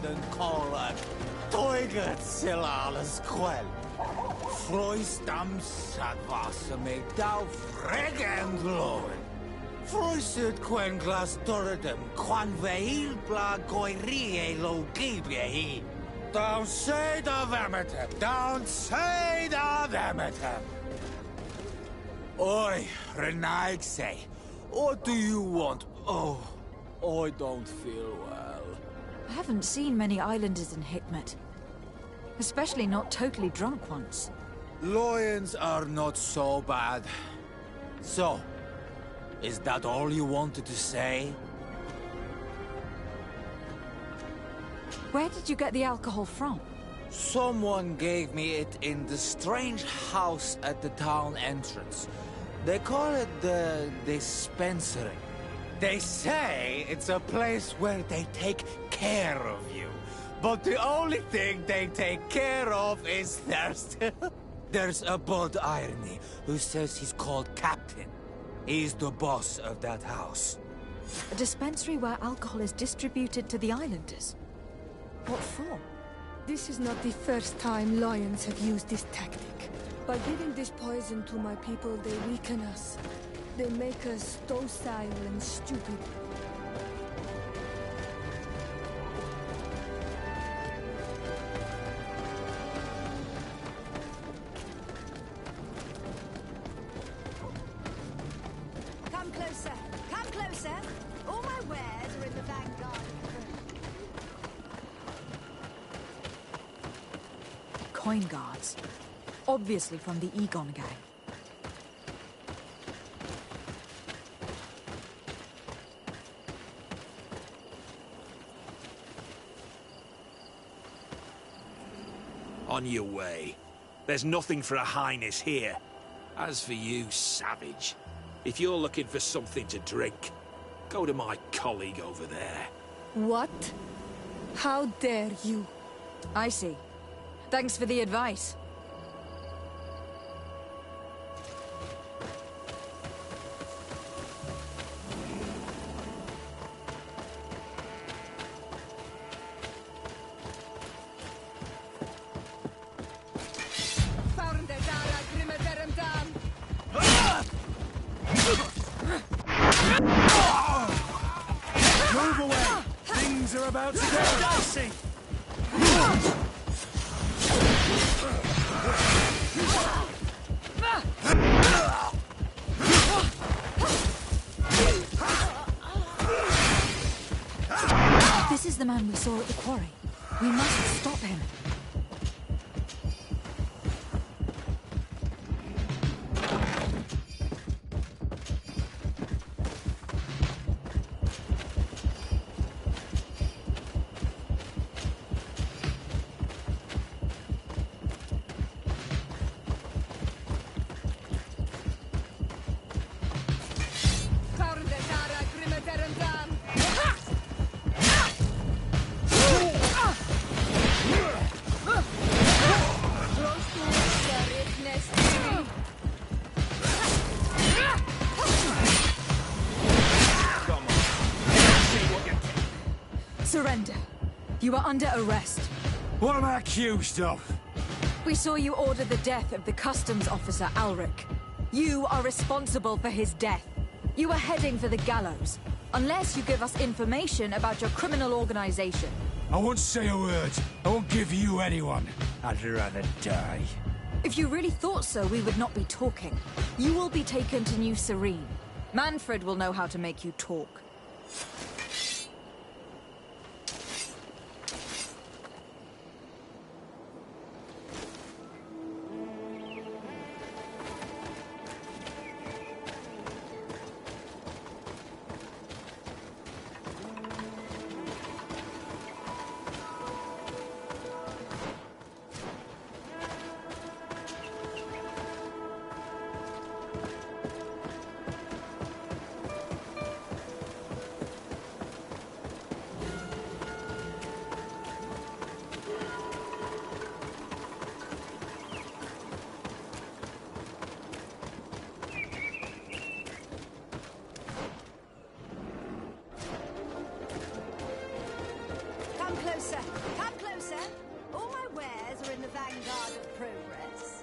den kolen. Toiget silla alles kwel. Frøystam sadvase meg dau fregen gloen. Frøyset kwen glas torredem kwan veil bla goirie lo gibje hi. Down say the vermetem. Down say the vermetem. Oi, Renaig say. What do you want? Oh, I don't feel well. I haven't seen many islanders in Hikmet. Especially not totally drunk ones. Lions are not so bad. So, is that all you wanted to say? Where did you get the alcohol from? Someone gave me it in the strange house at the town entrance. They call it the dispensary. They say it's a place where they take care of you. But the only thing they take care of is thirst. There's a Bod Irony who says he's called Captain. He's the boss of that house. A dispensary where alcohol is distributed to the islanders? What for? This is not the first time lions have used this tactic. By giving this poison to my people, they weaken us. They make us docile and stupid. Come closer! Come closer! All my wares are in the vanguard. Coin guards. Obviously from the Egon gang. On your way. There's nothing for a highness here. As for you, savage, if you're looking for something to drink, go to my colleague over there. What? How dare you? I see. Thanks for the advice. Move away! Things are about to get dicey! This is the man we saw at the quarry. We must stop him. Surrender. You are under arrest. What am I accused of? We saw you order the death of the customs officer Alric. You are responsible for his death. You are heading for the gallows. Unless you give us information about your criminal organization. I won't say a word. I won't give you anyone. I'd rather die. If you really thought so, we would not be talking. You will be taken to New Serene. Manfred will know how to make you talk. Come closer. Come closer. All my wares are in the vanguard of progress.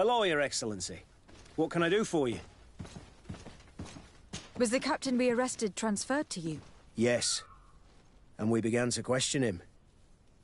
Hello, Your Excellency. What can I do for you? Was the captain we arrested transferred to you? Yes. And we began to question him.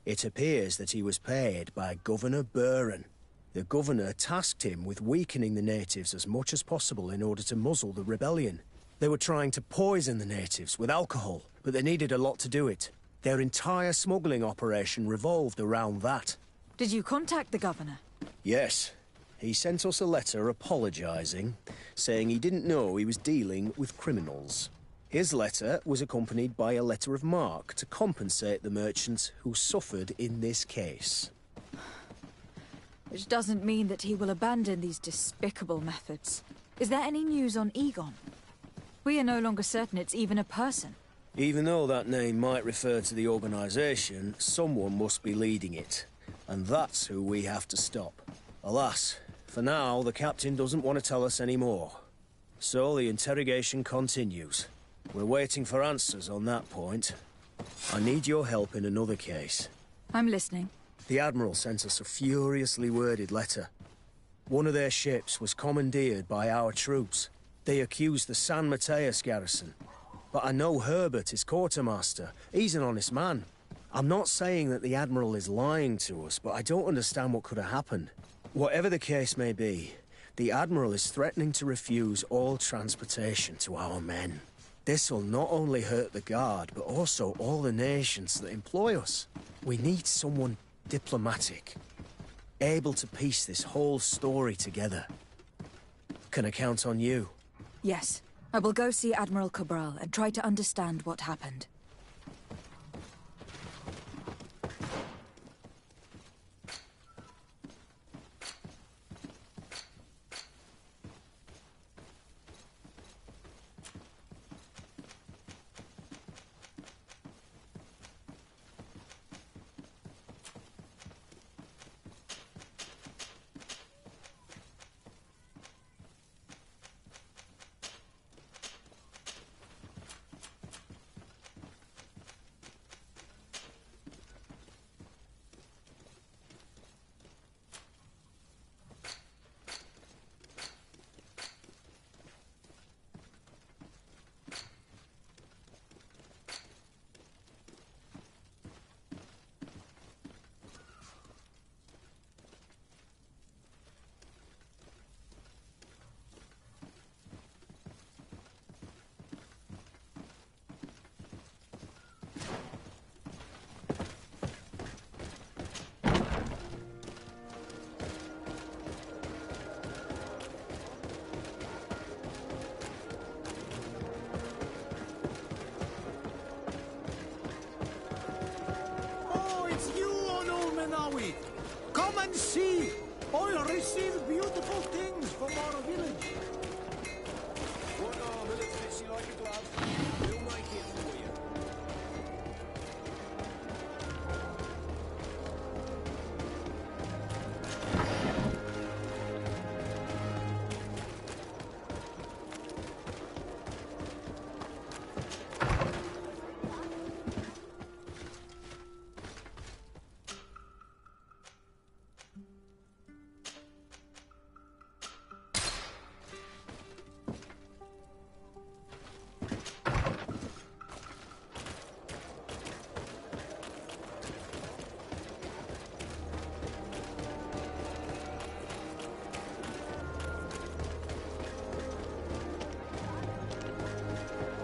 It appears that he was paid by Governor Buren. The governor tasked him with weakening the natives as much as possible in order to muzzle the rebellion. They were trying to poison the natives with alcohol, but they needed a lot to do it. Their entire smuggling operation revolved around that. Did you contact the governor? Yes. He sent us a letter apologising, saying he didn't know he was dealing with criminals. His letter was accompanied by a letter of marque to compensate the merchants who suffered in this case. Which doesn't mean that he will abandon these despicable methods. Is there any news on Egon? We are no longer certain it's even a person. Even though that name might refer to the organisation, someone must be leading it. And that's who we have to stop. Alas, for now, the captain doesn't want to tell us any more. So the interrogation continues. We're waiting for answers on that point. I need your help in another case. I'm listening. The Admiral sent us a furiously worded letter. One of their ships was commandeered by our troops. They accused the San Mateus garrison. But I know Herbert is quartermaster. He's an honest man. I'm not saying that the Admiral is lying to us, but I don't understand what could have happened. Whatever the case may be, the Admiral is threatening to refuse all transportation to our men. This will not only hurt the Guard, but also all the nations that employ us. We need someone diplomatic, able to piece this whole story together. Can I count on you? Yes. I will go see Admiral Cabral and try to understand what happened. Then are we? Come and see! I'll receive beautiful things from our village. What our village fits you like a glove? We'll make it for you.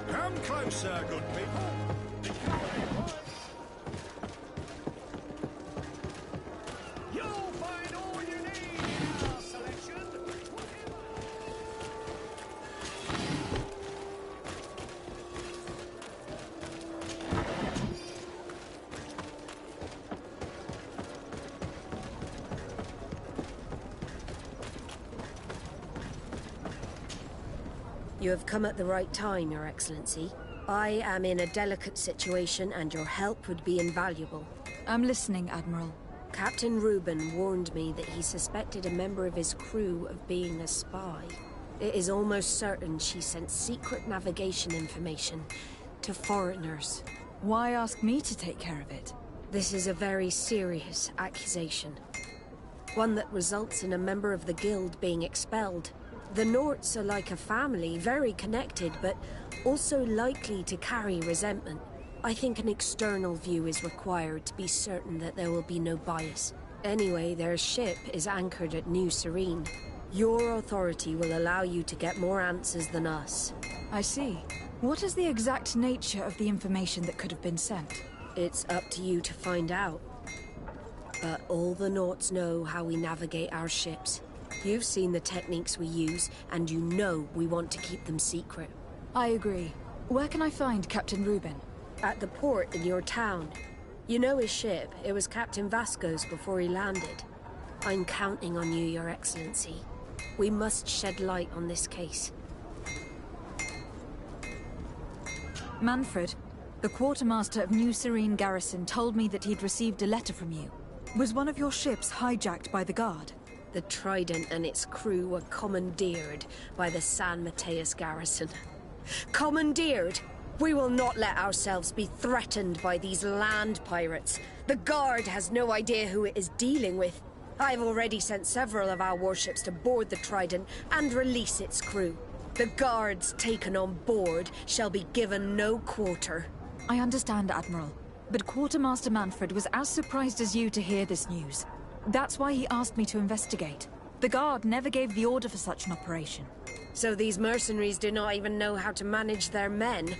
Come closer, good people. You'll find all you need in our selection. You have come at the right time, Your Excellency. I am in a delicate situation and your help would be invaluable. I'm listening, Admiral. Captain Reuben warned me that he suspected a member of his crew of being a spy. It is almost certain she sent secret navigation information to foreigners. Why ask me to take care of it? This is a very serious accusation. One that results in a member of the guild being expelled. The Norts are like a family, very connected, but also likely to carry resentment. I think an external view is required to be certain that there will be no bias. Anyway, their ship is anchored at New Serene. Your authority will allow you to get more answers than us. I see. What is the exact nature of the information that could have been sent? It's up to you to find out. But all the Norts know how we navigate our ships. You've seen the techniques we use, and you know we want to keep them secret. I agree. Where can I find Captain Reuben? At the port in your town. You know his ship. It was Captain Vasco's before he landed. I'm counting on you, Your Excellency. We must shed light on this case. Manfred, the quartermaster of New Serene Garrison, told me that he'd received a letter from you. Was one of your ships hijacked by the Guard? The Trident and its crew were commandeered by the San Mateus Garrison. Commandeered? We will not let ourselves be threatened by these land pirates. The Guard has no idea who it is dealing with. I've already sent several of our warships to board the Trident and release its crew. The Guards taken on board shall be given no quarter. I understand, Admiral, but Quartermaster Manfred was as surprised as you to hear this news. That's why he asked me to investigate. The Guard never gave the order for such an operation. So these mercenaries do not even know how to manage their men?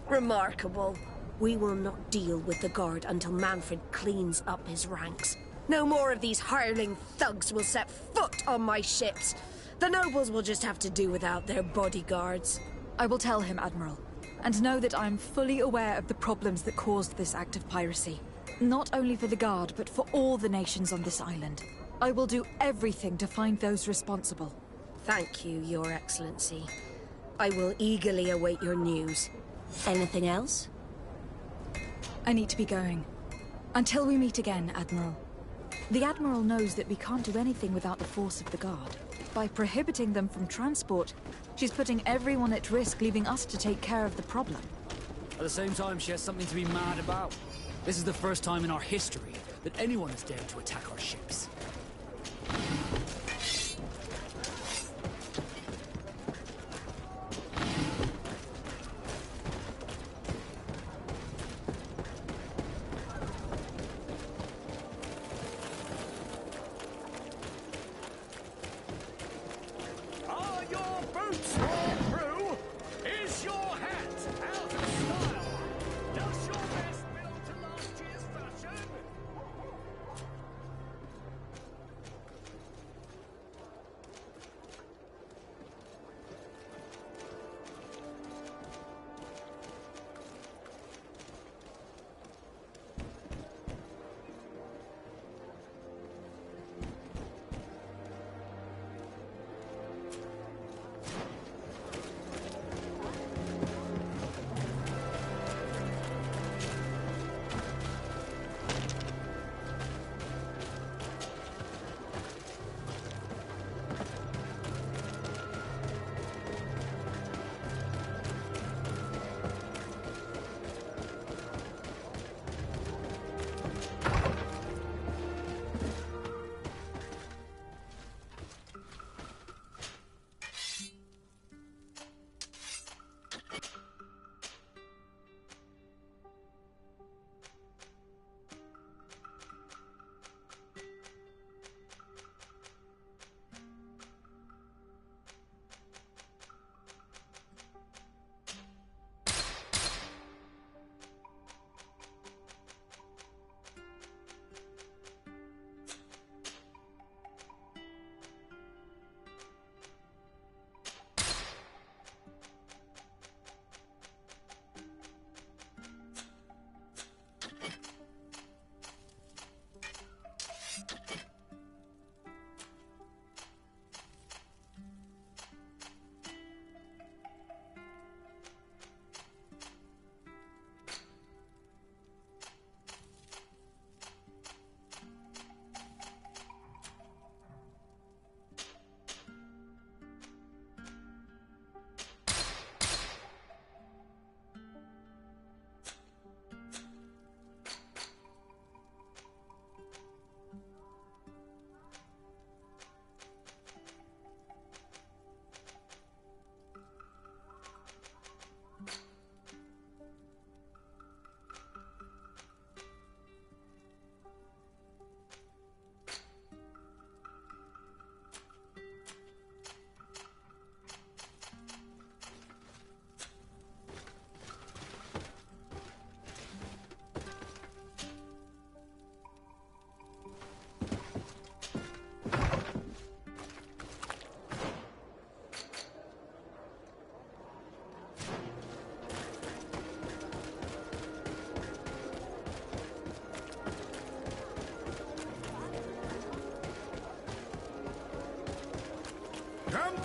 Remarkable. We will not deal with the Guard until Manfred cleans up his ranks. No more of these hireling thugs will set foot on my ships. The nobles will just have to do without their bodyguards. I will tell him, Admiral, and know that I am fully aware of the problems that caused this act of piracy. Not only for the Guard, but for all the nations on this island. I will do everything to find those responsible. Thank you, Your Excellency. I will eagerly await your news. Anything else? I need to be going. Until we meet again, Admiral. The Admiral knows that we can't do anything without the force of the Guard. By prohibiting them from transport, she's putting everyone at risk, leaving us to take care of the problem. At the same time, she has something to be mad about. This is the first time in our history that anyone has dared to attack our ships. Are your boots worn through? Is your hat out of style? Does your vest belong to last year's fashion?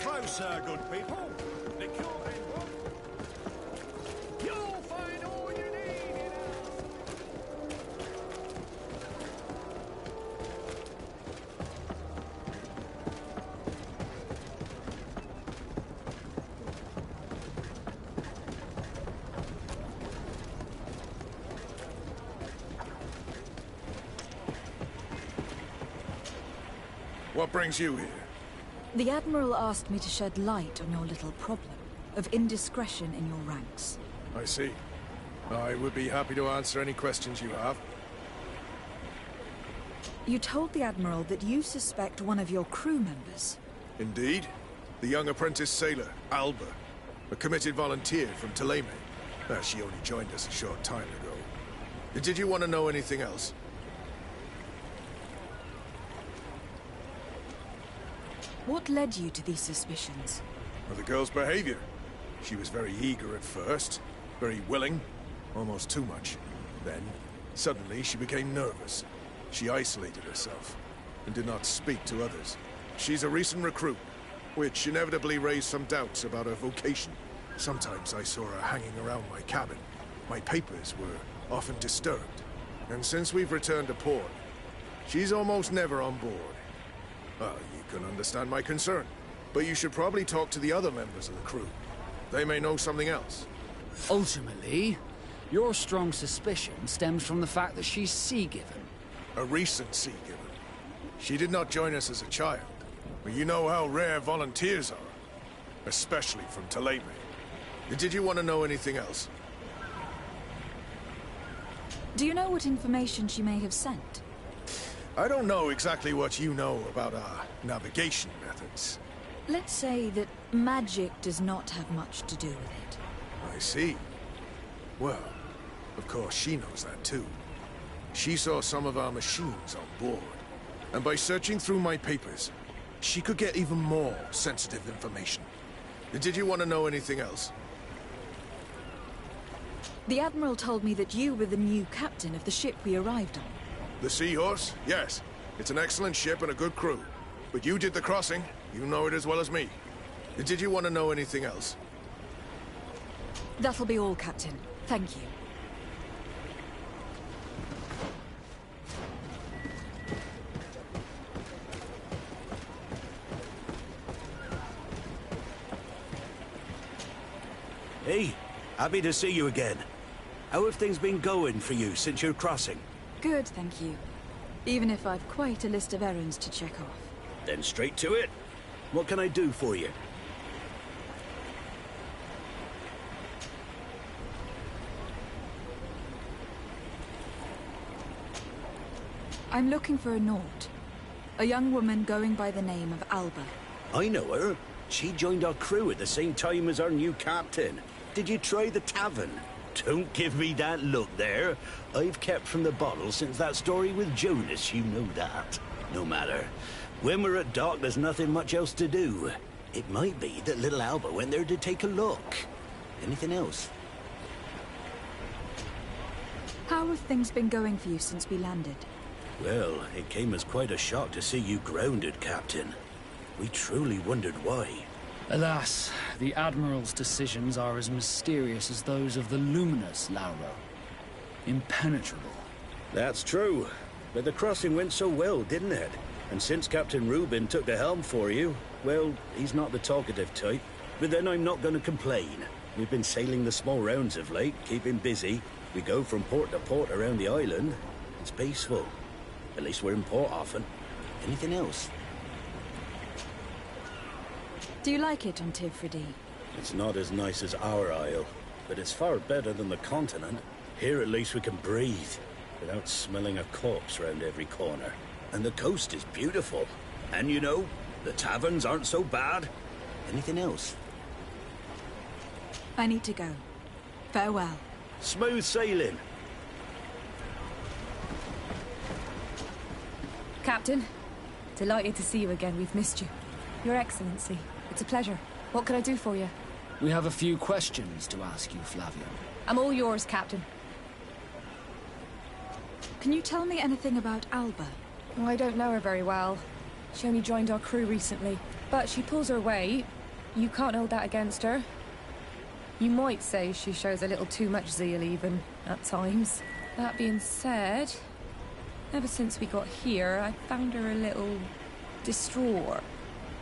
closer, good people. The cure in one. You'll find all you need in What brings you here? The Admiral asked me to shed light on your little problem of indiscretion in your ranks. I see. I would be happy to answer any questions you have. You told the Admiral that you suspect one of your crew members. Indeed. The young apprentice sailor, Alba. A committed volunteer from Thélème. She only joined us a short time ago. Did you want to know anything else? What led you to these suspicions? Well, the girl's behavior. She was very eager at first, very willing, almost too much. Then, suddenly, she became nervous. She isolated herself, and did not speak to others. She's a recent recruit, which inevitably raised some doubts about her vocation. Sometimes I saw her hanging around my cabin. My papers were often disturbed. And since we've returned to port, she's almost never on board. Well, you can understand my concern, but you should probably talk to the other members of the crew. They may know something else. Ultimately, your strong suspicion stems from the fact that she's sea-given. A recent sea-given. She did not join us as a child, but you know how rare volunteers are, especially from Thélème. Did you want to know anything else? Do you know what information she may have sent? I don't know exactly what you know about our navigation methods. Let's say that magic does not have much to do with it. I see. Well, of course she knows that too. She saw some of our machines on board, and by searching through my papers, she could get even more sensitive information. Did you want to know anything else? The Admiral told me that you were the new captain of the ship we arrived on. The Seahorse? Yes. It's an excellent ship and a good crew. But you did the crossing. You know it as well as me. Did you want to know anything else? That'll be all, Captain. Thank you. Hey, happy to see you again. How have things been going for you since your crossing? Good, thank you. Even if I've quite a list of errands to check off. Then straight to it. What can I do for you? I'm looking for a Nort. A young woman going by the name of Alba. I know her. She joined our crew at the same time as our new captain. Did you try the tavern? Don't give me that look there. I've kept from the bottle since that story with Jonas, you know that. No matter. When we're at dock, there's nothing much else to do. It might be that little Alba went there to take a look. Anything else? How have things been going for you since we landed? Well, it came as quite a shock to see you grounded, Captain. We truly wondered why. Alas, the Admiral's decisions are as mysterious as those of the luminous Lauro. Impenetrable. That's true. But the crossing went so well, didn't it? And since Captain Rubin took the helm for you, well, he's not the talkative type. But then I'm not going to complain. We've been sailing the small rounds of late, keeping busy. We go from port to port around the island. It's peaceful. At least we're in port often. Anything else? Do you like it on Tifridi? It's not as nice as our isle, but it's far better than the continent. Here at least we can breathe, without smelling a corpse round every corner. And the coast is beautiful. And you know, the taverns aren't so bad. Anything else? I need to go. Farewell. Smooth sailing. Captain, delighted to see you again. We've missed you. Your Excellency, it's a pleasure. What can I do for you? We have a few questions to ask you, Flavio. I'm all yours, Captain. Can you tell me anything about Alba? Oh, I don't know her very well. She only joined our crew recently. But she pulls her weight. You can't hold that against her. You might say she shows a little too much zeal even, at times. That being said, ever since we got here, I found her a little distraught.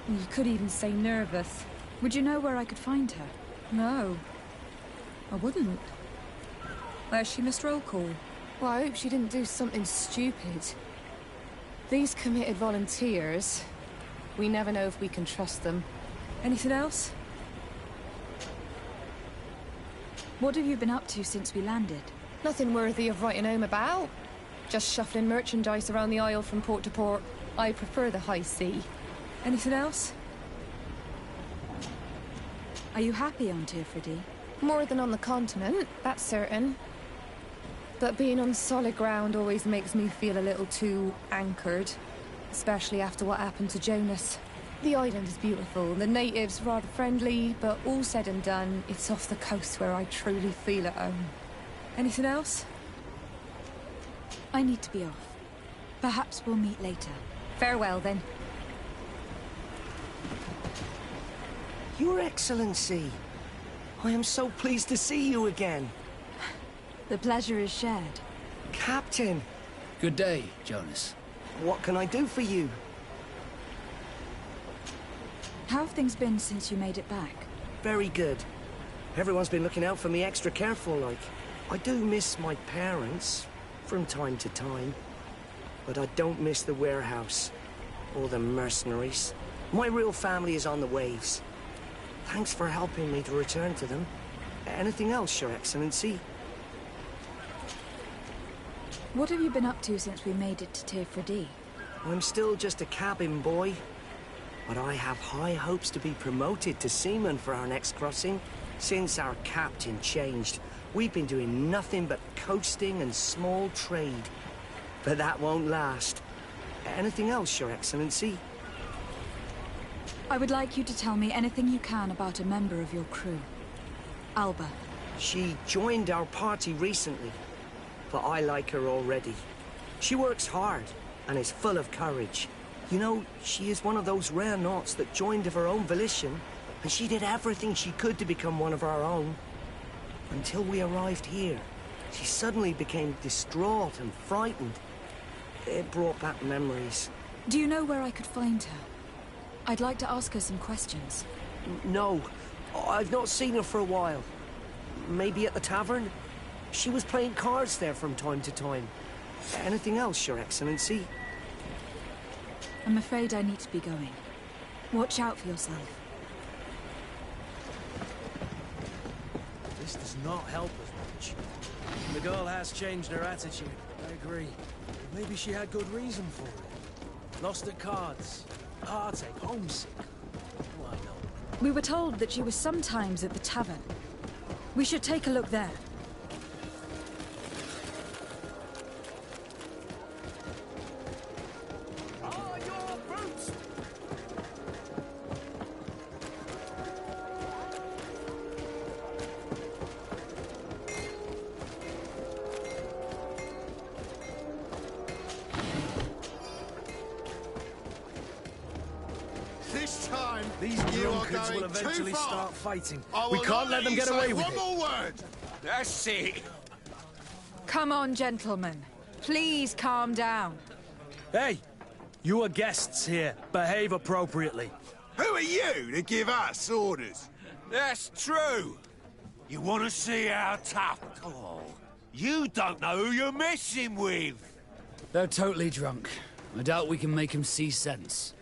You could even say nervous. Would you know where I could find her? No. I wouldn't. Where's she missed roll call? Well, I hope she didn't do something stupid. These committed volunteers, we never know if we can trust them. Anything else? What have you been up to since we landed? Nothing worthy of writing home about. Just shuffling merchandise around the aisle from port to port. I prefer the high sea. Anything else? Are you happy on Tirfridi? More than on the continent, that's certain. But being on solid ground always makes me feel a little too anchored. Especially after what happened to Jonas. The island is beautiful, the natives rather friendly, but all said and done, it's off the coast where I truly feel at home. Anything else? I need to be off. Perhaps we'll meet later. Farewell, then. Your Excellency, I am so pleased to see you again. The pleasure is shared. Captain! Good day, Jonas. What can I do for you? How have things been since you made it back? Very good. Everyone's been looking out for me extra careful, like. I do miss my parents, from time to time. But I don't miss the warehouse, or the mercenaries. My real family is on the waves. Thanks for helping me to return to them. Anything else, Your Excellency? What have you been up to since we made it to Tirfridi? I'm still just a cabin boy. But I have high hopes to be promoted to seaman for our next crossing. Since our captain changed, we've been doing nothing but coasting and small trade. But that won't last. Anything else, Your Excellency? I would like you to tell me anything you can about a member of your crew. Alba. She joined our party recently, but I like her already. She works hard and is full of courage. You know, she is one of those rare naughts that joined of her own volition, and she did everything she could to become one of our own. Until we arrived here, she suddenly became distraught and frightened. It brought back memories. Do you know where I could find her? I'd like to ask her some questions. No, I've not seen her for a while. Maybe at the tavern? She was playing cards there from time to time. Anything else, Your Excellency? I'm afraid I need to be going. Watch out for yourself. This does not help us much. The girl has changed her attitude, I agree. Maybe she had good reason for it. Lost at cards, heartache, homesick. Why not? We were told that she was sometimes at the tavern. We should take a look there. These drunkards will eventually start fighting. We can't let them get away with one it. more word. That's it. Come on, gentlemen. Please calm down. Hey, you are guests here. Behave appropriately. Who are you to give us orders? That's true. You want to see how tough? Oh, you don't know who you're messing with. They're totally drunk. I doubt we can make them see sense.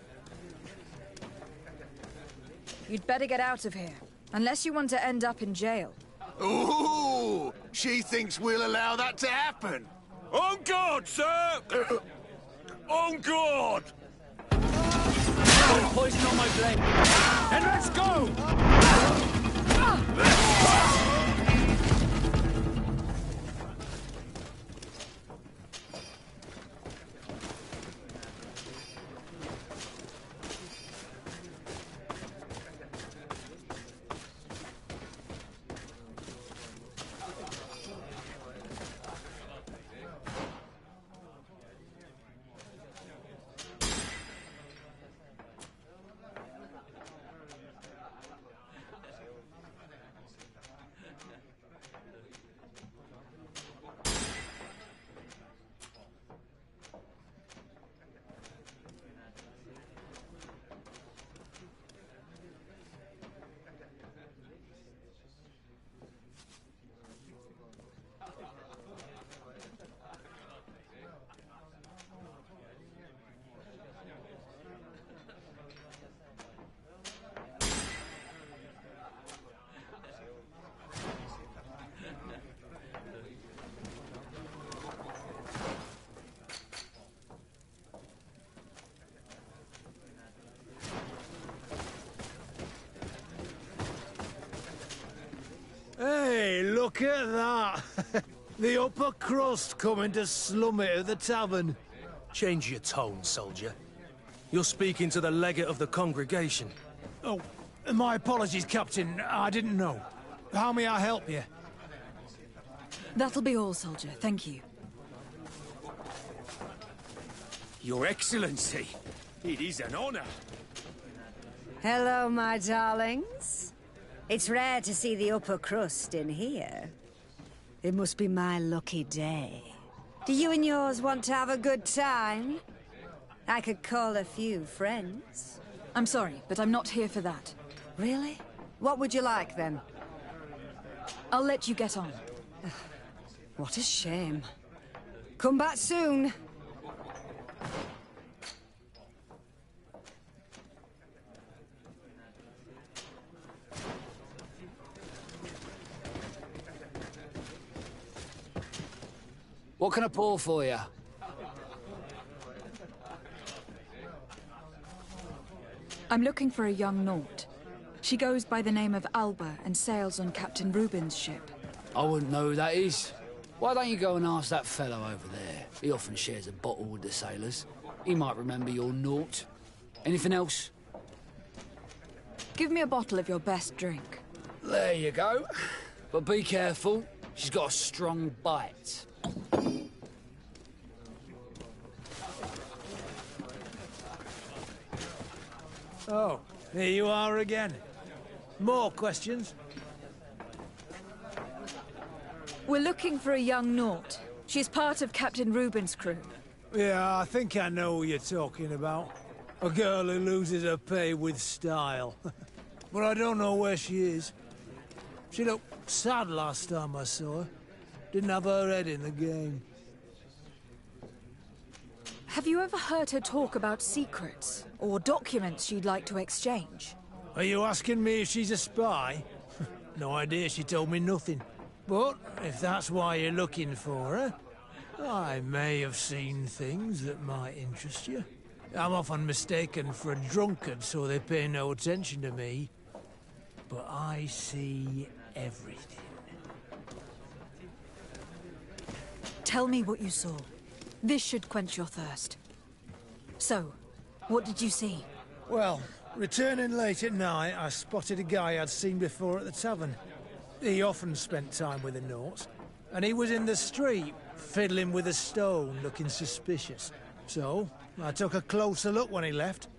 You'd better get out of here. Unless you want to end up in jail. Ooh, she thinks we'll allow that to happen. On guard, sir! On guard! Poison on my blade! And let's go! at that! The upper crust coming to slum it at the tavern. Change your tone, soldier. You're speaking to the legate of the congregation. Oh, my apologies, Captain. I didn't know. How may I help you? That'll be all, soldier. Thank you. Your Excellency, it is an honor. Hello, my darlings. It's rare to see the upper crust in here. It must be my lucky day. Do you and yours want to have a good time? I could call a few friends. I'm sorry, but I'm not here for that. Really? What would you like, then? I'll let you get on. What a shame. Come back soon. What can I pour for you? I'm looking for a young Naut. She goes by the name of Alba and sails on Captain Reuben's ship. I wouldn't know who that is. Why don't you go and ask that fellow over there? He often shares a bottle with the sailors. He might remember your Naut. Anything else? Give me a bottle of your best drink. There you go. But be careful. She's got a strong bite. Oh, here you are again. More questions? We're looking for a young Naut. She's part of Captain Reuben's crew. Yeah, I think I know who you're talking about. A girl who loses her pay with style. But I don't know where she is. She looked sad last time I saw her. Didn't have her head in the game. Have you ever heard her talk about secrets or documents she'd like to exchange? Are you asking me if she's a spy? No idea, she told me nothing. But if that's why you're looking for her, I may have seen things that might interest you. I'm often mistaken for a drunkard, so they pay no attention to me. But I see everything. Tell me what you saw. This should quench your thirst. So, what did you see? Well, returning late at night, I spotted a guy I'd seen before at the tavern. He often spent time with the Nauts, and he was in the street, fiddling with a stone, looking suspicious. So, I took a closer look when he left.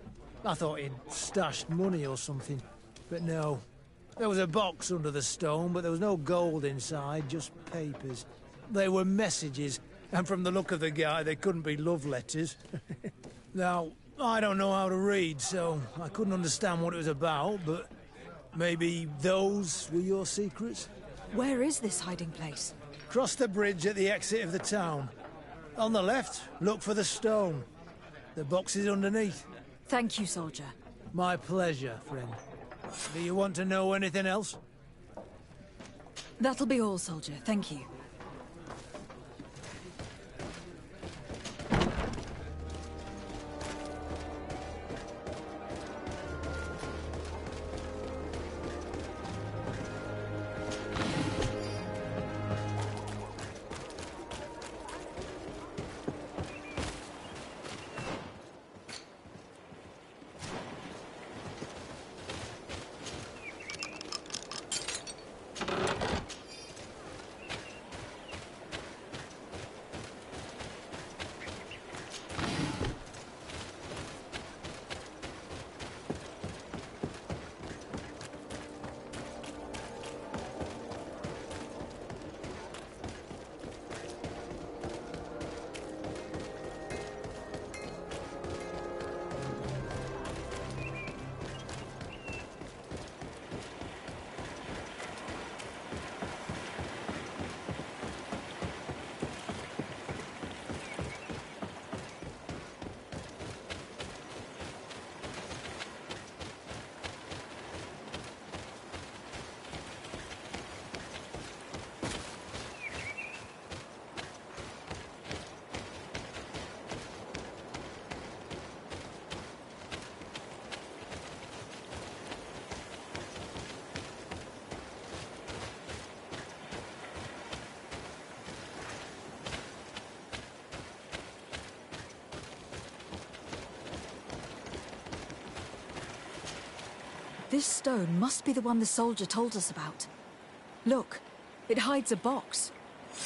I thought he'd stashed money or something, but no. There was a box under the stone, but there was no gold inside, just papers. They were messages, and from the look of the guy, they couldn't be love letters. Now, I don't know how to read, so I couldn't understand what it was about, but maybe those were your secrets? Where is this hiding place? Cross the bridge at the exit of the town. On the left, look for the stone. The box is underneath. Thank you, soldier. My pleasure, friend. Do you want to know anything else? That'll be all, soldier. Thank you. This stone must be the one the soldier told us about. Look, it hides a box.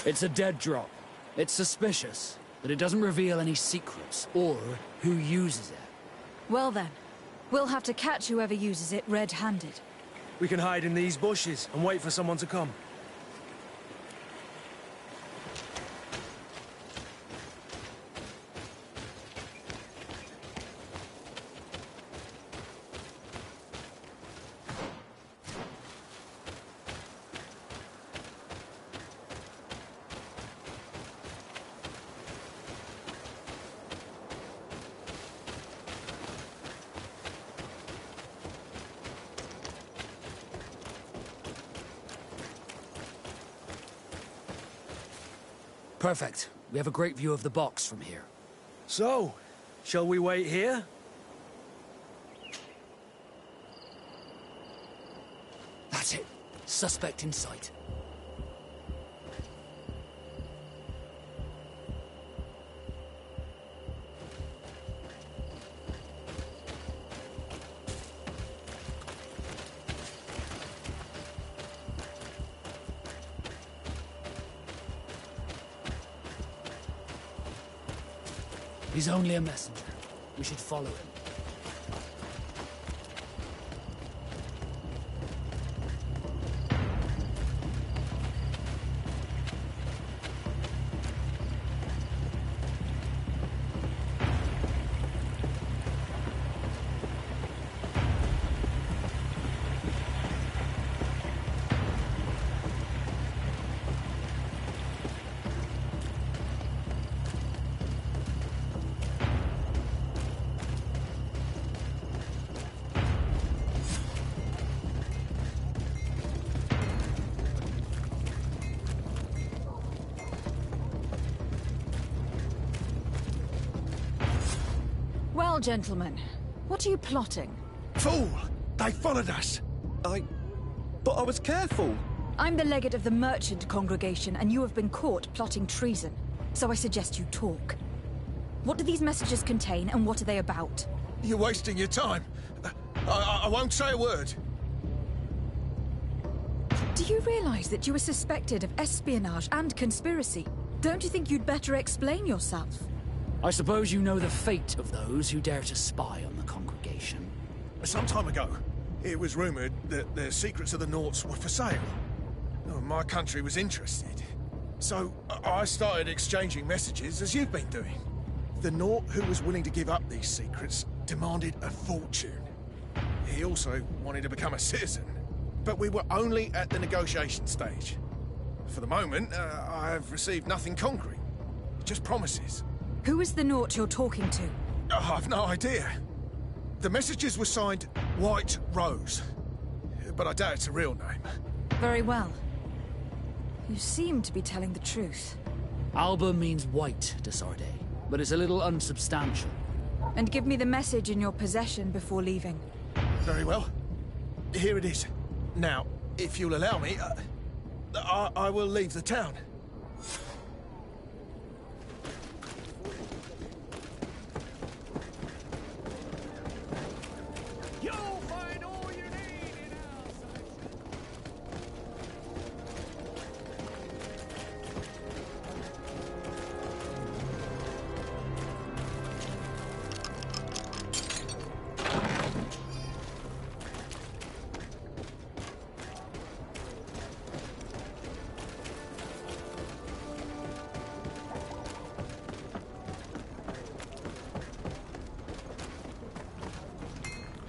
It's a dead drop. It's suspicious, but it doesn't reveal any secrets or who uses it. Well then, we'll have to catch whoever uses it red-handed. We can hide in these bushes and wait for someone to come. Perfect. We have a great view of the box from here. So, shall we wait here? That's it. Suspect in sight. He's only a messenger. We should follow him. Well, gentlemen, what are you plotting? Fool! They followed us! But I was careful! I'm the legate of the merchant congregation, and you have been caught plotting treason. So I suggest you talk. What do these messages contain, and what are they about? You're wasting your time. I won't say a word. Do you realize that you are suspected of espionage and conspiracy? Don't you think you'd better explain yourself? I suppose you know the fate of those who dare to spy on the congregation. Some time ago, it was rumored that the secrets of the Naughts were for sale. Oh, my country was interested. So I started exchanging messages as you've been doing. The Naught who was willing to give up these secrets demanded a fortune. He also wanted to become a citizen. But we were only at the negotiation stage. For the moment, I have received nothing concrete. Just promises. Who is the Naught you're talking to? Oh, I've no idea. The messages were signed White Rose. But I doubt it's a real name. Very well. You seem to be telling the truth. Alba means white to Sarday, but it's a little unsubstantial. And give me the message in your possession before leaving. Very well. Here it is. Now, if you'll allow me, I will leave the town.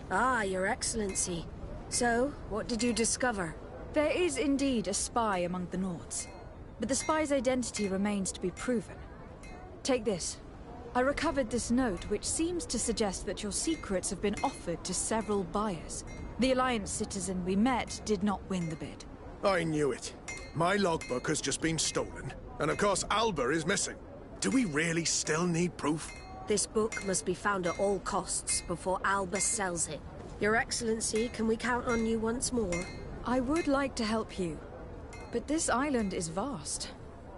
Ah, Your Excellency. So, what did you discover? There is indeed a spy among the Naughts, but the spy's identity remains to be proven. Take this. I recovered this note, which seems to suggest that your secrets have been offered to several buyers. The Alliance citizen we met did not win the bid. I knew it. My logbook has just been stolen, and of course Alba is missing. Do we really still need proof? This book must be found at all costs before Alba sells it. Your Excellency, can we count on you once more? I would like to help you, but this island is vast.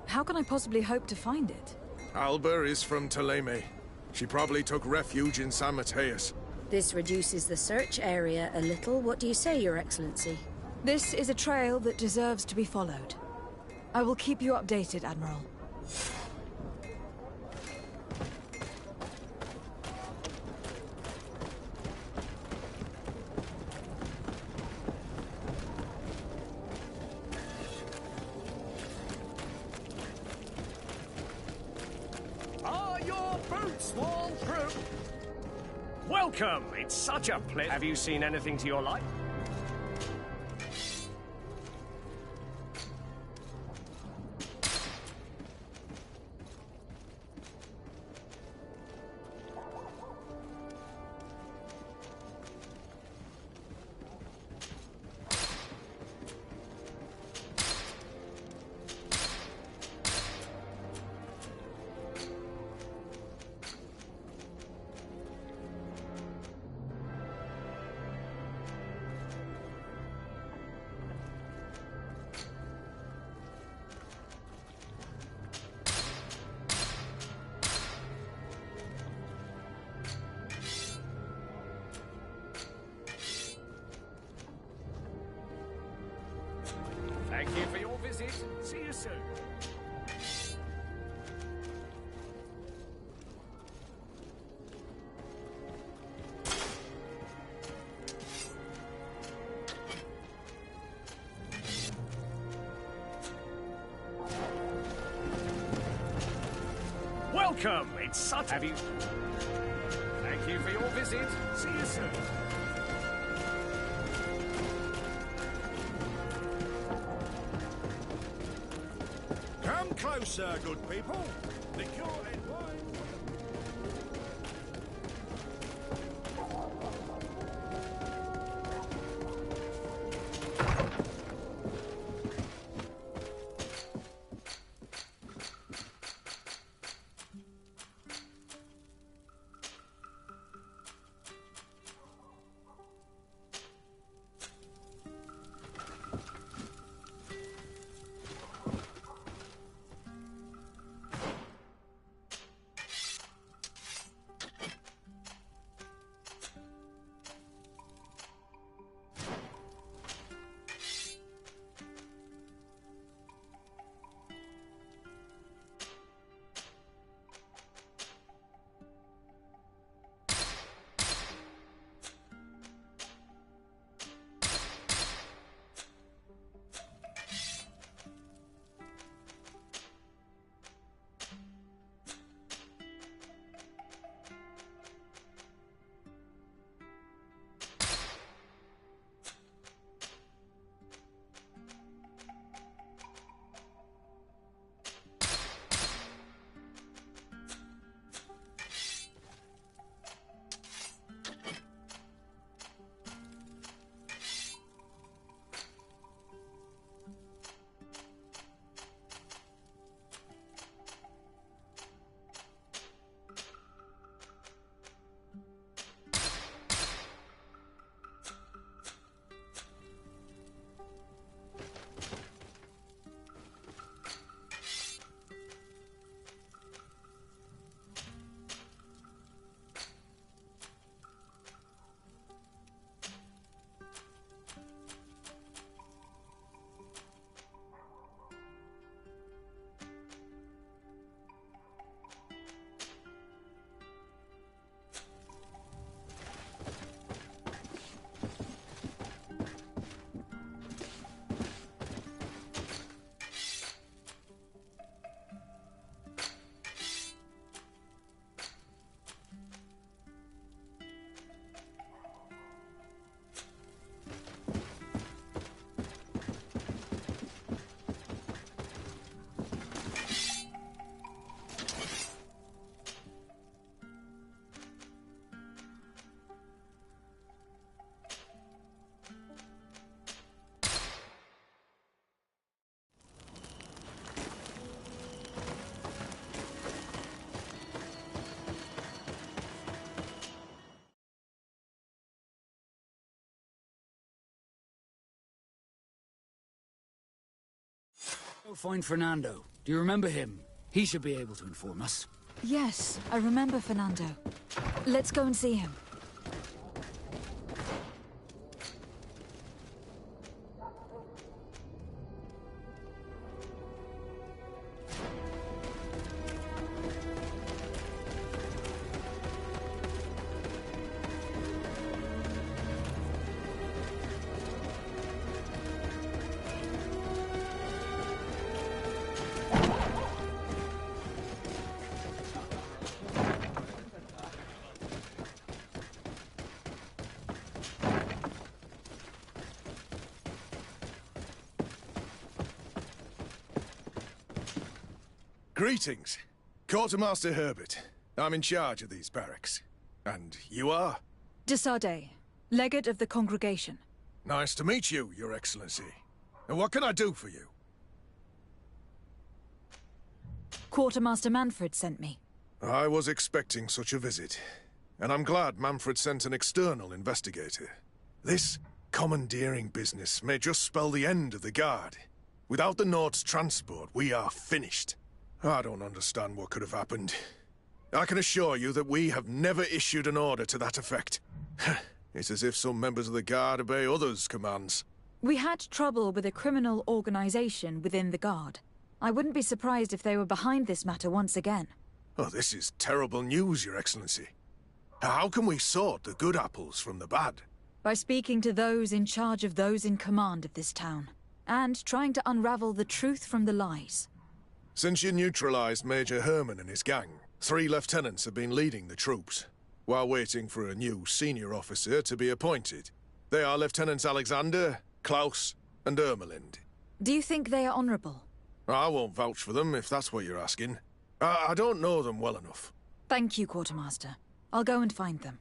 How can I possibly hope to find it? Alba is from Toleme. She probably took refuge in San Mateus. This reduces the search area a little. What do you say, Your Excellency? This is a trail that deserves to be followed. I will keep you updated, Admiral. Are your boots worn through? Welcome! It's such a pleasure. Have you seen anything to your liking? Thank you for your visit. See you soon. Welcome! It's such... Have you... Thank you for your visit. See you soon. Come closer, good people. Liquor and wine. Go find Fernando. Do you remember him? He should be able to inform us. Yes, I remember Fernando. Let's go and see him. Greetings. Quartermaster Herbert. I'm in charge of these barracks. And you are? Desade, legate of the congregation. Nice to meet you, Your Excellency. And what can I do for you? Quartermaster Manfred sent me. I was expecting such a visit. And I'm glad Manfred sent an external investigator. This commandeering business may just spell the end of the Guard. Without the Nord's transport, we are finished. I don't understand what could have happened. I can assure you that we have never issued an order to that effect. It's as if some members of the Guard obey others' commands. We had trouble with a criminal organization within the Guard. I wouldn't be surprised if they were behind this matter once again. Oh, this is terrible news, Your Excellency. How can we sort the good apples from the bad? By speaking to those in charge of those in command of this town, and trying to unravel the truth from the lies. Since you neutralized Major Herman and his gang, 3 lieutenants have been leading the troops, while waiting for a new senior officer to be appointed. They are Lieutenants Alexander, Klaus, and Ermelind. Do you think they are honorable? I won't vouch for them, if that's what you're asking. I don't know them well enough. Thank you, Quartermaster. I'll go and find them.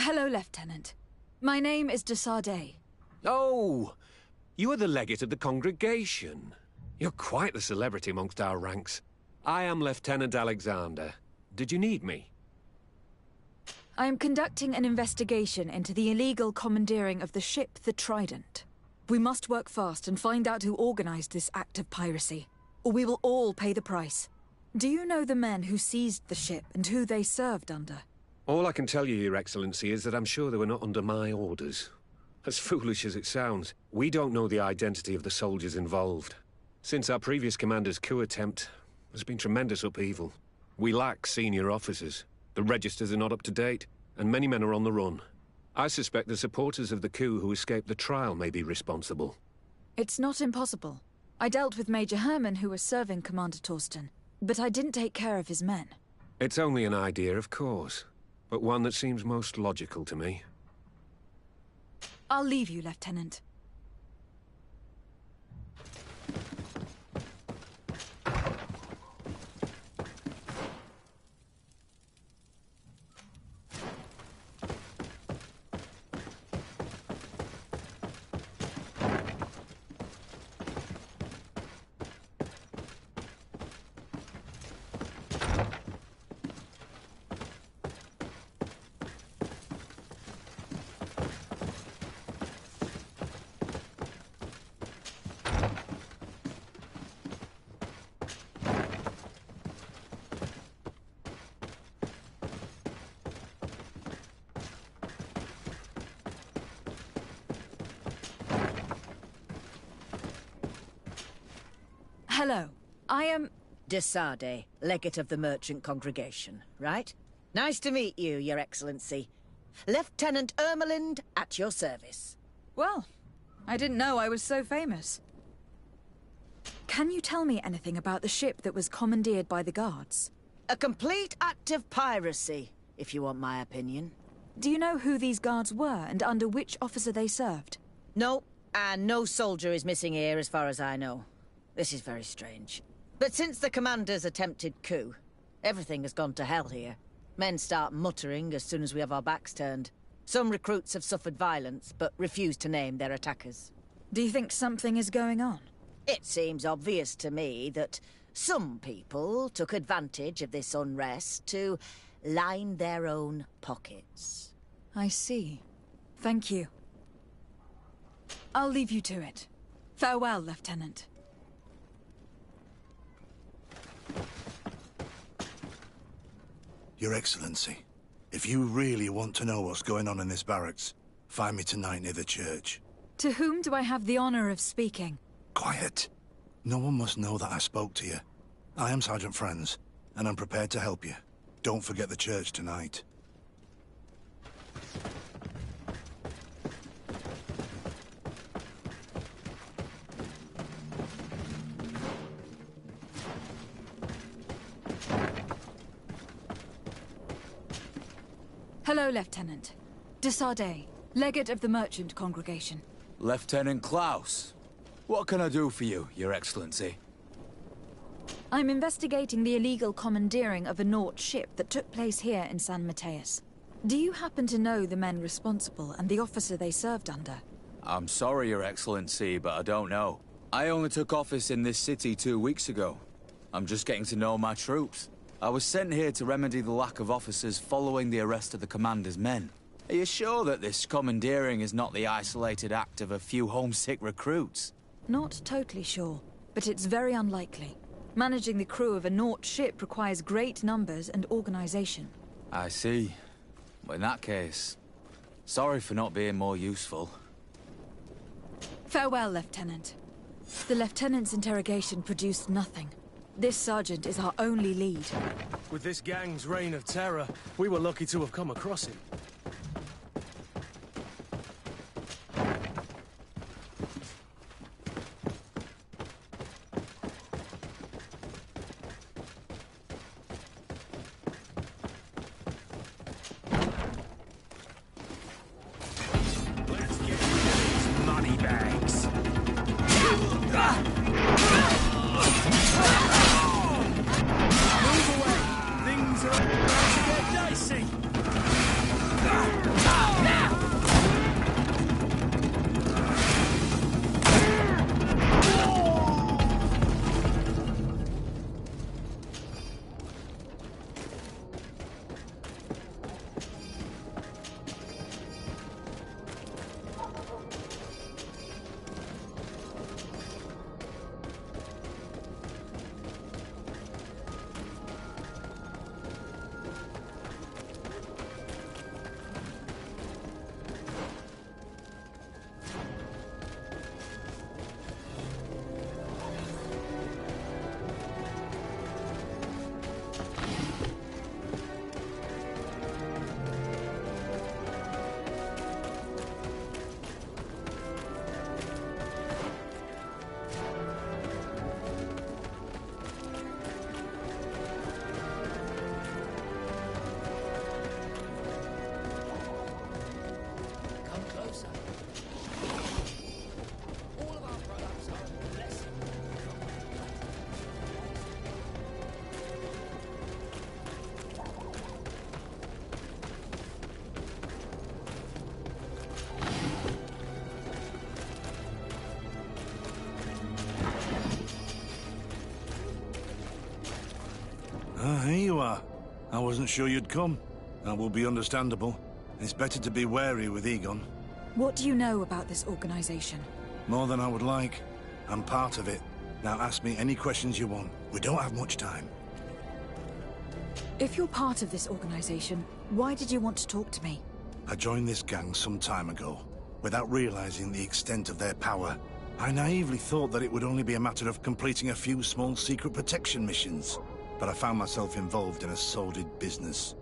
Hello, Lieutenant. My name is Desade. Oh, you are the legate of the congregation. You're quite the celebrity amongst our ranks. I am Lieutenant Alexander. Did you need me? I am conducting an investigation into the illegal commandeering of the ship, the Trident. We must work fast and find out who organized this act of piracy, or we will all pay the price. Do you know the men who seized the ship and who they served under? All I can tell you, Your Excellency, is that I'm sure they were not under my orders. As foolish as it sounds, we don't know the identity of the soldiers involved. Since our previous commander's coup attempt, there's been tremendous upheaval. We lack senior officers. The registers are not up to date, and many men are on the run. I suspect the supporters of the coup who escaped the trial may be responsible. It's not impossible. I dealt with Major Herman, who was serving Commander Torsten, but I didn't take care of his men. It's only an idea, of course, but one that seems most logical to me. I'll leave you, Lieutenant. Hello. I am... Desade, legate of the merchant congregation, right? Nice to meet you, Your Excellency. Lieutenant Ermelind, at your service. Well, I didn't know I was so famous. Can you tell me anything about the ship that was commandeered by the guards? A complete act of piracy, if you want my opinion. Do you know who these guards were and under which officer they served? No, and no soldier is missing here as far as I know. This is very strange. But since the commander's attempted coup, everything has gone to hell here. Men start muttering as soon as we have our backs turned. Some recruits have suffered violence, but refuse to name their attackers. Do you think something is going on? It seems obvious to me that some people took advantage of this unrest to line their own pockets. I see. Thank you. I'll leave you to it. Farewell, Lieutenant. Your Excellency, if you really want to know what's going on in this barracks, find me tonight near the church. To whom do I have the honor of speaking? Quiet. No one must know that I spoke to you. I am Sergeant Franz, and I'm prepared to help you. Don't forget the church tonight. Hello, Lieutenant. Desardet, legate of the merchant congregation. Lieutenant Klaus. What can I do for you, Your Excellency? I'm investigating the illegal commandeering of a Nort ship that took place here in San Mateus. Do you happen to know the men responsible and the officer they served under? I'm sorry, Your Excellency, but I don't know. I only took office in this city 2 weeks ago. I'm just getting to know my troops. I was sent here to remedy the lack of officers following the arrest of the commander's men. Are you sure that this commandeering is not the isolated act of a few homesick recruits? Not totally sure, but it's very unlikely. Managing the crew of a Nort ship requires great numbers and organization. I see. Well, in that case, sorry for not being more useful. Farewell, Lieutenant. The Lieutenant's interrogation produced nothing. This sergeant is our only lead. With this gang's reign of terror, we were lucky to have come across him. Here you are. I wasn't sure you'd come. That will be understandable. It's better to be wary with Egon. What do you know about this organization? More than I would like. I'm part of it. Now ask me any questions you want. We don't have much time. If you're part of this organization, why did you want to talk to me? I joined this gang some time ago, without realizing the extent of their power. I naively thought that it would only be a matter of completing a few small secret protection missions. But I found myself involved in a sordid business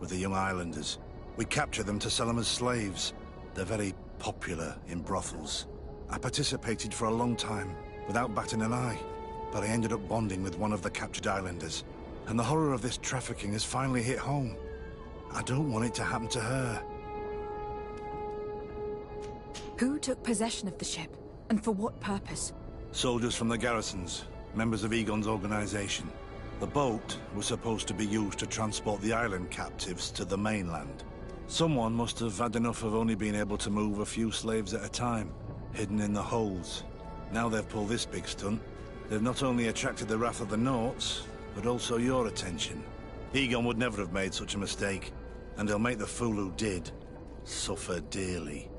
with the young islanders. We capture them to sell them as slaves. They're very popular in brothels. I participated for a long time, without batting an eye. But I ended up bonding with one of the captured islanders. And the horror of this trafficking has finally hit home. I don't want it to happen to her. Who took possession of the ship? And for what purpose? Soldiers from the garrisons, members of Egon's organization. The boat was supposed to be used to transport the island captives to the mainland. Someone must have had enough of only being able to move a few slaves at a time, hidden in the holds. Now they've pulled this big stunt. They've not only attracted the wrath of the Norts, but also your attention. Egon would never have made such a mistake, and he'll make the fool who did suffer dearly.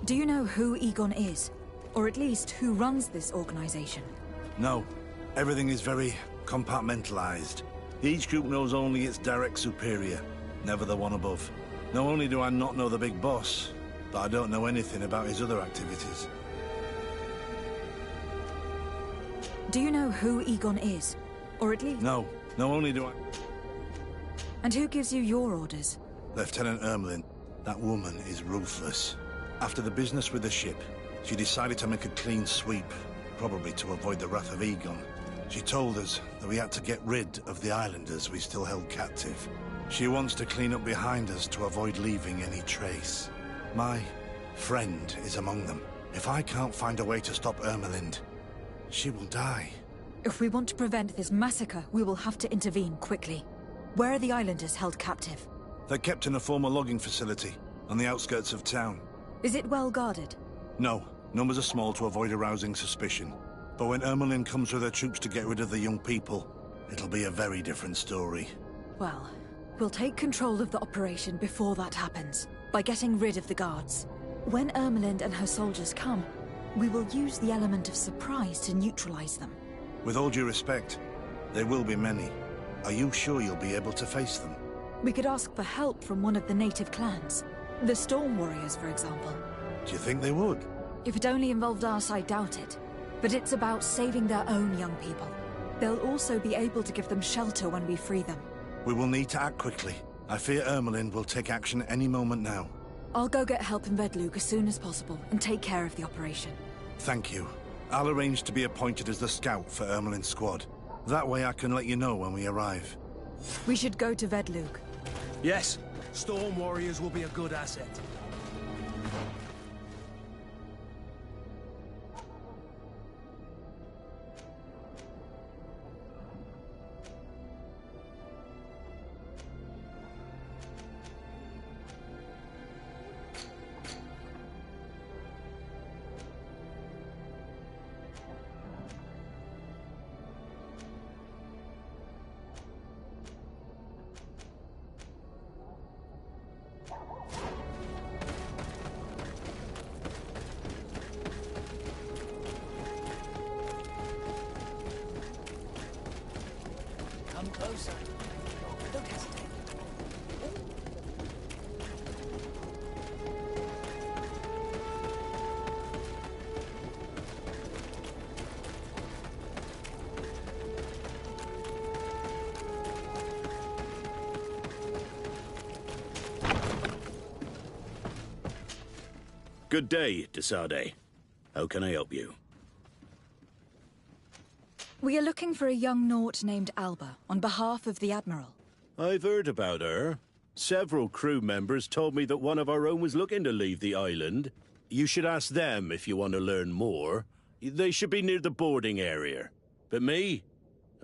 Do you know who Egon is? Or at least who runs this organization? No. Everything is very compartmentalized. Each group knows only its direct superior, never the one above. Not only do I not know the big boss, but I don't know anything about his other activities. Do you know who Egon is? Or at least... No, only do I... And who gives you your orders? Lieutenant Ermelin. That woman is ruthless. After the business with the ship, she decided to make a clean sweep, probably to avoid the wrath of Egon. She told us that we had to get rid of the islanders we still held captive. She wants to clean up behind us to avoid leaving any trace. My friend is among them. If I can't find a way to stop Ermelind, she will die. If we want to prevent this massacre, we will have to intervene quickly. Where are the islanders held captive? They're kept in a former logging facility on the outskirts of town. Is it well guarded? No. Numbers are small to avoid arousing suspicion. But when Ermelin comes with her troops to get rid of the young people, it'll be a very different story. Well, we'll take control of the operation before that happens, by getting rid of the guards. When Ermelind and her soldiers come, we will use the element of surprise to neutralize them. With all due respect, there will be many. Are you sure you'll be able to face them? We could ask for help from one of the native clans. The Storm Warriors, for example. Do you think they would? If it only involved us, I doubt it. But it's about saving their own young people. They'll also be able to give them shelter when we free them. We will need to act quickly. I fear Ermelin will take action any moment now. I'll go get help in Vedlug as soon as possible and take care of the operation. Thank you. I'll arrange to be appointed as the scout for Ermelin's squad. That way I can let you know when we arrive. We should go to Vedlug. Yes. Storm Warriors will be a good asset. Come closer. Don't hesitate. Good day, Desade. How can I help you? We are looking for a young Naut named Alba, on behalf of the Admiral. I've heard about her. Several crew members told me that one of our own was looking to leave the island. You should ask them if you want to learn more. They should be near the boarding area. But me?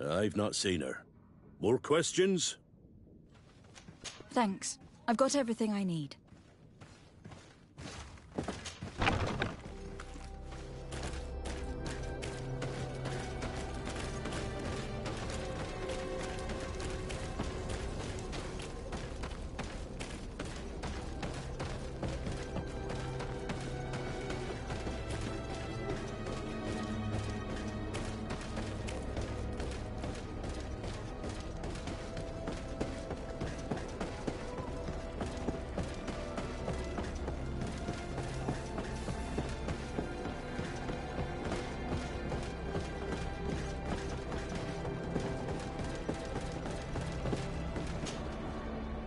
I've not seen her. More questions? Thanks. I've got everything I need.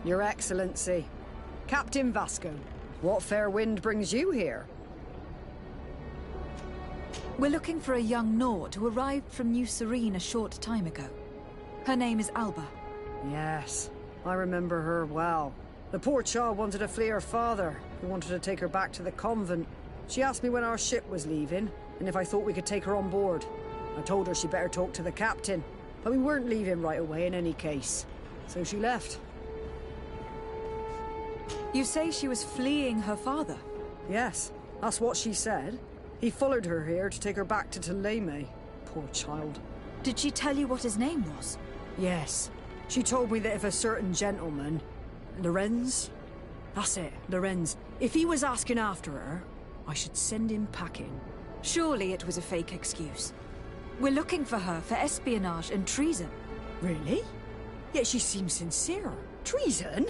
Your Excellency. Captain Vasco, what fair wind brings you here? We're looking for a young Naut who arrived from New Serene a short time ago. Her name is Alba. Yes, I remember her well. The poor child wanted to flee her father, who wanted to take her back to the convent. She asked me when our ship was leaving, and if I thought we could take her on board. I told her she'd better talk to the captain, but we weren't leaving right away in any case. So she left. You say she was fleeing her father? Yes, that's what she said. He followed her here to take her back to Thélème. Poor child. Did she tell you what his name was? Yes. She told me that if a certain gentleman... Lorenz? That's it, Lorenz. If he was asking after her, I should send him packing. Surely it was a fake excuse. We're looking for her for espionage and treason. Really? Yet she seems sincere. Treason?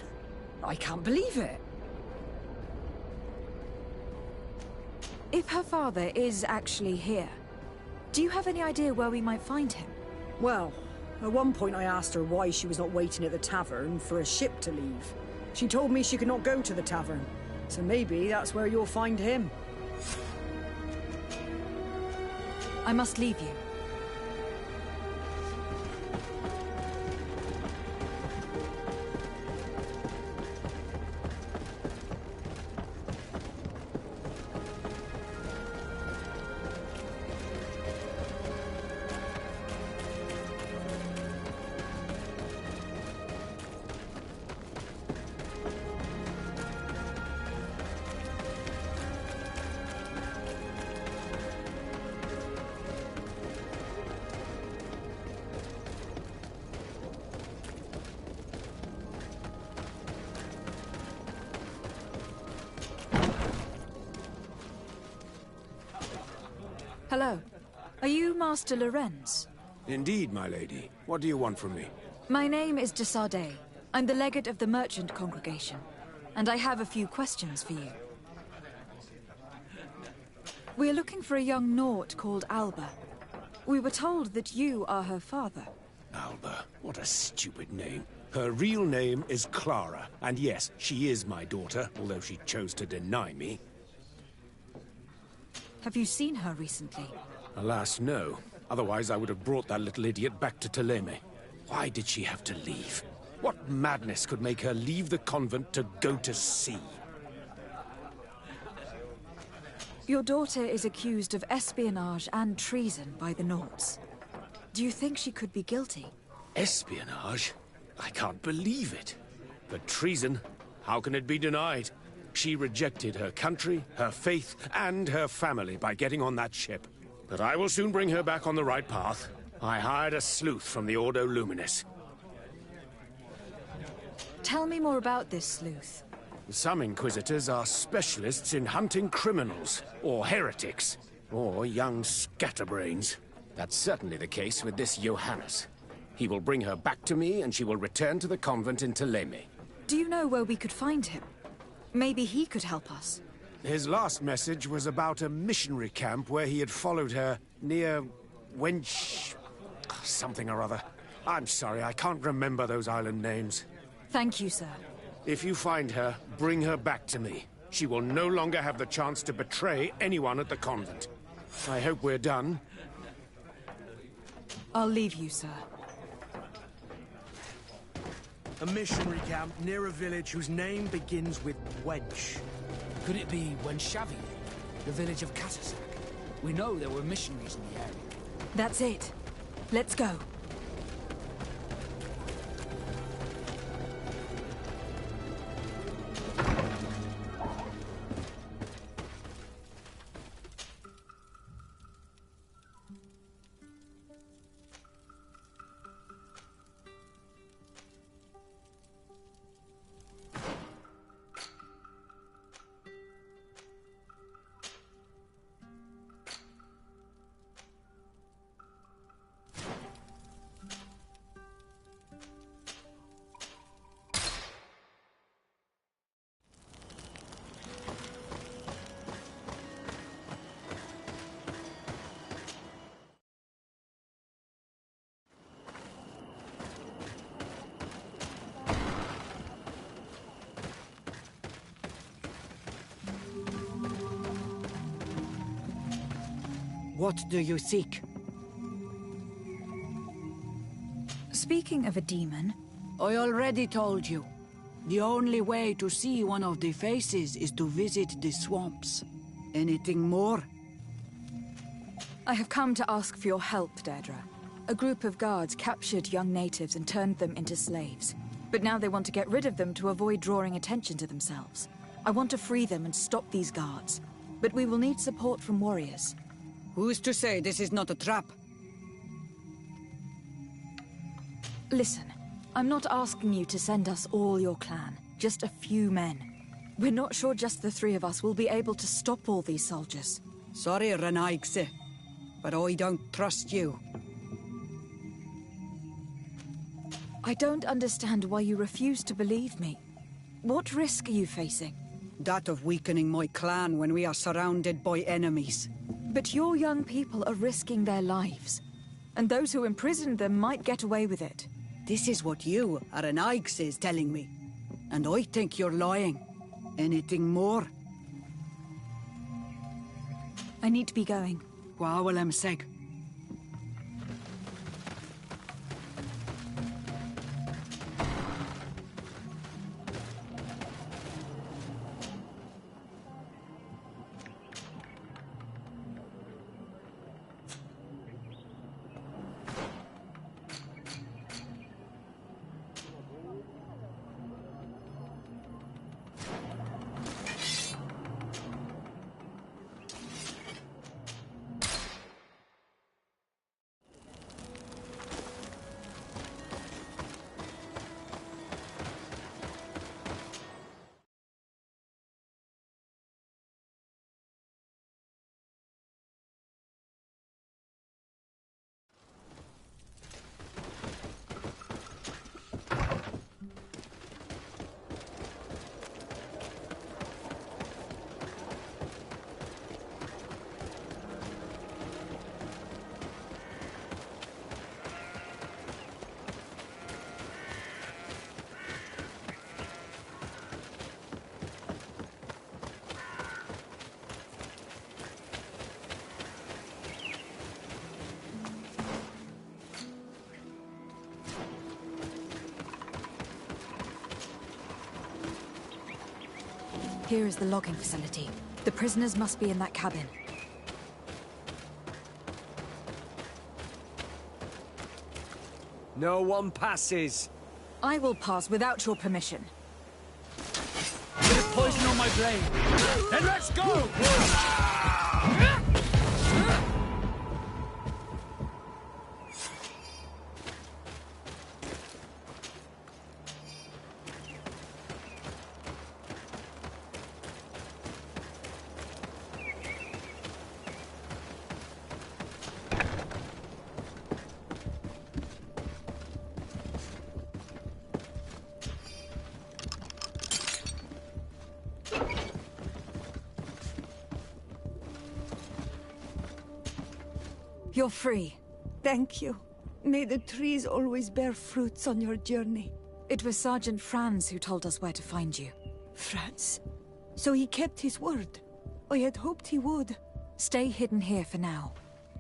I can't believe it. If her father is actually here, Do you have any idea where we might find him? Well, at one point I asked her why she was not waiting at the tavern for a ship to leave. She told me she could not go to the tavern, so maybe that's where you'll find him. I must leave you. Hello. Are you Master Lorenz? Indeed, my lady. What do you want from me? My name is de Sardet. I'm the legate of the merchant congregation, and I have a few questions for you. We're looking for a young Naut called Alba. We were told that you are her father. Alba, what a stupid name. Her real name is Clara, and yes, she is my daughter, although she chose to deny me. Have you seen her recently? Alas, no. Otherwise, I would have brought that little idiot back to Teleme. Why did she have to leave? What madness could make her leave the convent to go to sea? Your daughter is accused of espionage and treason by the Nauts. Do you think she could be guilty? Espionage? I can't believe it. But treason? How can it be denied? She rejected her country, her faith, and her family by getting on that ship. But I will soon bring her back on the right path. I hired a sleuth from the Ordo Luminis. Tell me more about this sleuth. Some Inquisitors are specialists in hunting criminals, or heretics, or young scatterbrains. That's certainly the case with this Johannes. He will bring her back to me, and she will return to the convent in Teleme. Do you know where we could find him? Maybe he could help us. His last message was about a missionary camp where he had followed her near Wench... something or other. I'm sorry, I can't remember those island names. Thank you, sir. If you find her, bring her back to me. She will no longer have the chance to betray anyone at the convent. I hope we're done. I'll leave you, sir. A missionary camp near a village whose name begins with Wench. Could it be Wenshavi, the village of Katasak? We know there were missionaries in the area. That's it. Let's go. What do you seek? Speaking of a demon... I already told you. The only way to see one of the faces is to visit the swamps. Anything more? I have come to ask for your help, Deirdre. A group of guards captured young natives and turned them into slaves. But now they want to get rid of them to avoid drawing attention to themselves. I want to free them and stop these guards. But we will need support from warriors. Who's to say this is not a trap? Listen, I'm not asking you to send us all your clan, just a few men. We're not sure just the three of us will be able to stop all these soldiers. Sorry, Renaigse, but I don't trust you. I don't understand why you refuse to believe me. What risk are you facing? That of weakening my clan when we are surrounded by enemies. But your young people are risking their lives. And those who imprisoned them might get away with it. This is what you, Aranaigs, is telling me. And I think you're lying. Anything more? I need to be going. Gwawalem seg. Here is the logging facility. The prisoners must be in that cabin. No one passes. I will pass without your permission. Bit of poison on my blade. Then let's go! You're free. Thank you. May the trees always bear fruits on your journey. It was Sergeant Franz who told us where to find you. Franz? So he kept his word. I had hoped he would. Stay hidden here for now.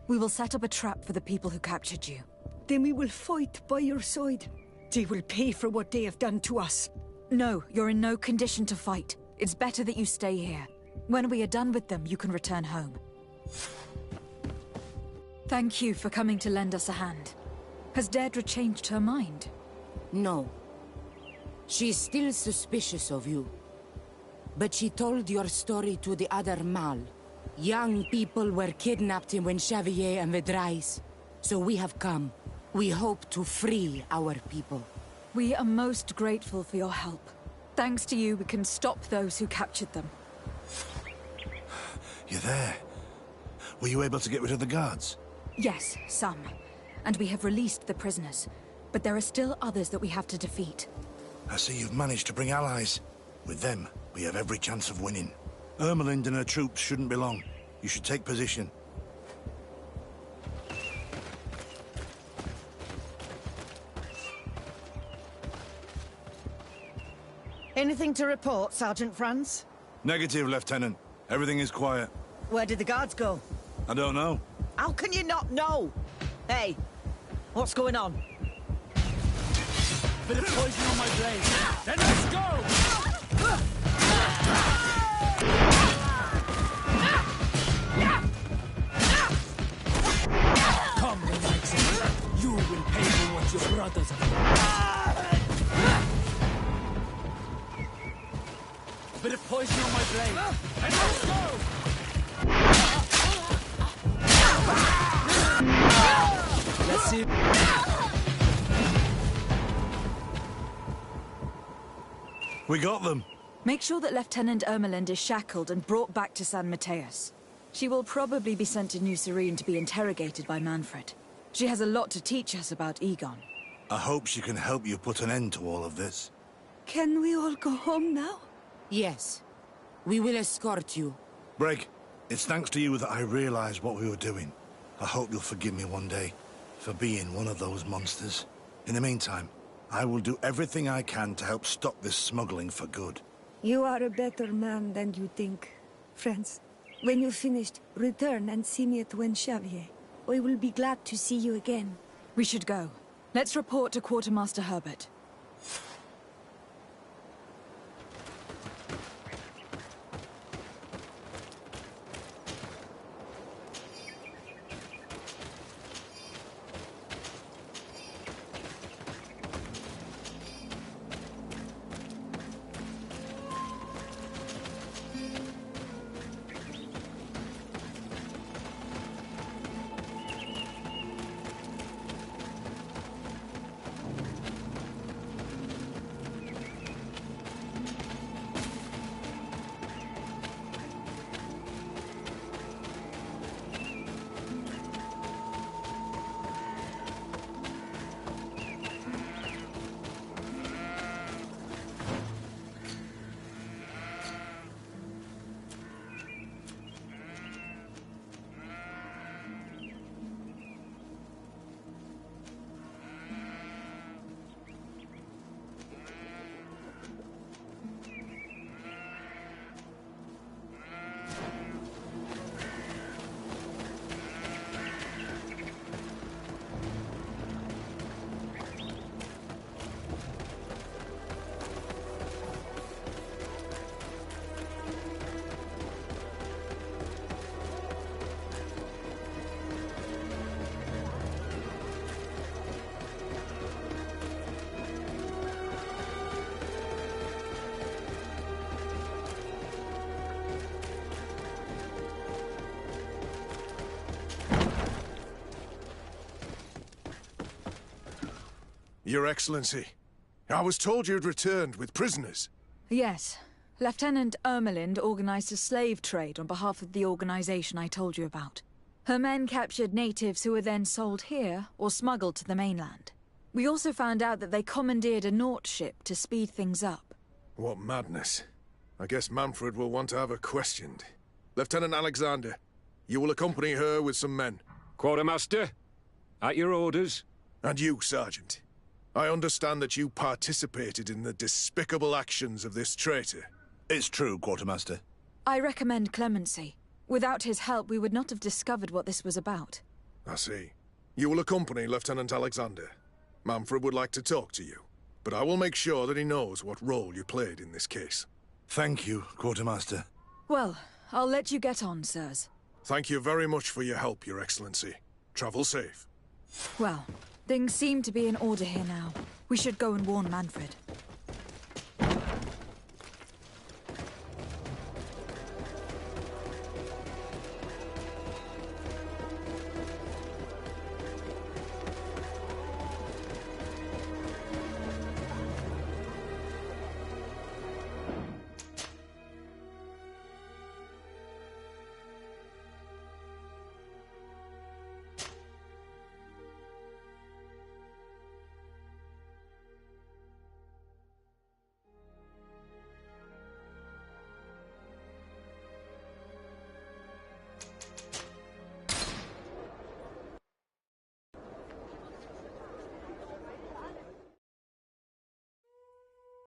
We will set up a trap for the people who captured you. Then we will fight by your side. They will pay for what they have done to us. No, you're in no condition to fight. It's better that you stay here. When we are done with them, you can return home. Thank you for coming to lend us a hand. Has Deirdre changed her mind? No. She's still suspicious of you. But she told your story to the other Mal. Young people were kidnapped when Xavier and Vedrais. So we have come. We hope to free our people. We are most grateful for your help. Thanks to you, we can stop those who captured them. You're there. Were you able to get rid of the guards? Yes, some. And we have released the prisoners. But there are still others that we have to defeat. I see you've managed to bring allies. With them, we have every chance of winning. Ermelind and her troops shouldn't be long. You should take position. Anything to report, Sergeant Franz? Negative, Lieutenant. Everything is quiet. Where did the guards go? I don't know. How can you not know? Hey, what's going on? Bit of poison on my blade. Then let's go! Come, Renixon. You will pay for what your brothers have done. Bit of poison on my blade. Then let's go! Let's see. We got them. Make sure that Lieutenant Ermelind is shackled and brought back to San Mateus. She will probably be sent to New Serene to be interrogated by Manfred. She has a lot to teach us about Egon. I hope she can help you put an end to all of this. Can we all go home now? Yes. We will escort you. Break. It's thanks to you that I realized what we were doing. I hope you'll forgive me one day for being one of those monsters. In the meantime, I will do everything I can to help stop this smuggling for good. You are a better man than you think. Friends, when you're finished, return and see me at Xavier. I will be glad to see you again. We should go. Let's report to Quartermaster Herbert. Your Excellency, I was told you'd returned with prisoners. Yes. Lieutenant Ermelind organized a slave trade on behalf of the organization I told you about. Her men captured natives who were then sold here or smuggled to the mainland. We also found out that they commandeered a Nort ship to speed things up. What madness. I guess Manfred will want to have her questioned. Lieutenant Alexander, you will accompany her with some men. Quartermaster, at your orders. And you, Sergeant. I understand that you participated in the despicable actions of this traitor. It's true, Quartermaster. I recommend clemency. Without his help, we would not have discovered what this was about. I see. You will accompany Lieutenant Alexander. Manfred would like to talk to you, but I will make sure that he knows what role you played in this case. Thank you, Quartermaster. Well, I'll let you get on, sirs. Thank you very much for your help, Your Excellency. Travel safe. Well, things seem to be in order here now. We should go and warn Manfred.